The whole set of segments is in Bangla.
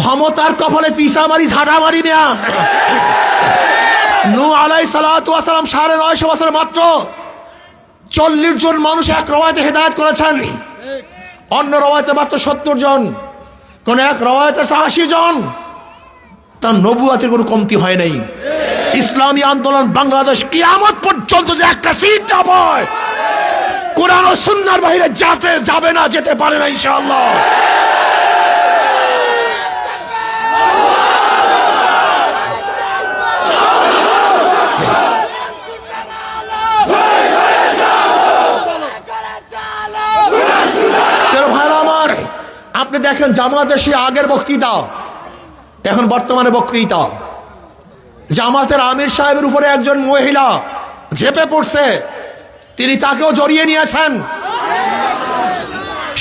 ক্ষমতার কপালে পিসা মারি ঝাঁটা মারি না। নূহ আলাইহিস সালাতু ওয়াস সালাম 950 বছর মাত্র 40 জন মানুষ এক রওয়ায়াতে হেদায়েত করেছেন, অন্য রওয়ায়াতে মাত্র 70 জন, কোন এক রওয়ায়াতে 80 জন। তার নবুয়তের কোনো কমতি হয় নাই। ইসলামী আন্দোলন বাংলাদেশ কিয়ামত পর্যন্ত যে একটা সিট না পায়, কোরআন ও সুন্নাহর বাইরে যাবে না, যেতে পারে না ইনশাআল্লাহ। ভাইরা আমার, আপনি দেখেন জামাতের সে আগের বক্তৃতা, এখন বর্তমানে বক্তৃতা। জামাতের আমির সাহেবের উপরে একজন মহিলা ঝেপে পড়ছে, তিনি তাকেও জড়িয়ে নিয়েছেন।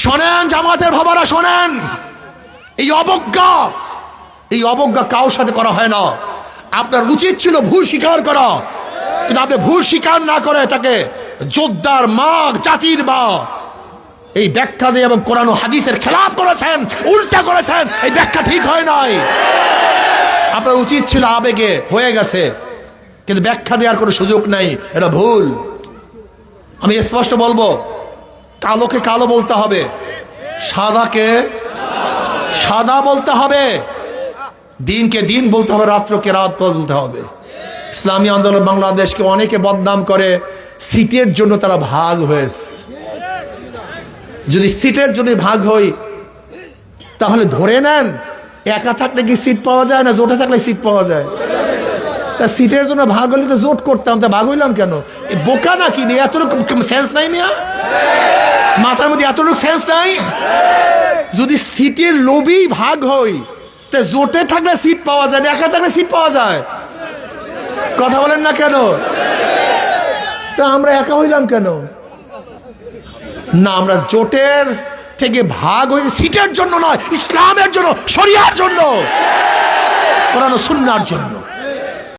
শোনেন জামাতের ভাবারা, শোনেন, এই অবজ্ঞা কারোর সাথে করা হয় না। আপনার উচিত ছিল ভুল স্বীকার করা, কিন্তু আপনি ভুল স্বীকার না করে তাকে যোদ্ধার মা, জাতির মা এই ব্যাখ্যা দিয়ে এবং কোরআন ও হাদিসের খেলাফ করেছেন, উল্টা করেছেন। এই ব্যাখ্যা ঠিক হয় নাই। আপনার উচিত ছিল আবেগে হয়ে গেছে, কিন্তু ব্যাখ্যা দেওয়ার কোনো সুযোগ নাই, এটা ভুল। আমি স্পষ্ট বলবো, কালোকে কালো বলতে হবে, সাদাকে সাদা বলতে হবে, দিনকে দিন বলতে হবে, রাত্রকে রাত বলতে হবে। ইসলামী আন্দোলন বাংলাদেশকে অনেকে বদনাম করে সিটের জন্য তারা ভাগ হয়েছে। যদি সিটের জন্য ভাগ হই, তাহলে ধরে নেন একা থাকলে কি সিট পাওয়া যায় না জোটে থাকলে সিট পাওয়া যায়? তা সিটের জন্য ভাগ হলে তো জোট করতাম, তা ভাগ হইলাম কেন? বোকা নাকি? এতটুকু সেন্স নাই মিয়া, মাথার মধ্যে এতটুকু সেন্স নাই? যদি সিটের লোভেই ভাগ হই, তা জোটে থাকলে সিট পাওয়া যায় না, একা থাকলে সিট পাওয়া যায়? কথা বলেন না কেন? তা আমরা একা হইলাম কেন? না, আমরা জোটের থেকে ভাগ হয়েছে সিটের জন্য নয়, ইসলামের জন্য, শরিয়ার জন্য, কোরআন ও সুন্নাহর জন্য।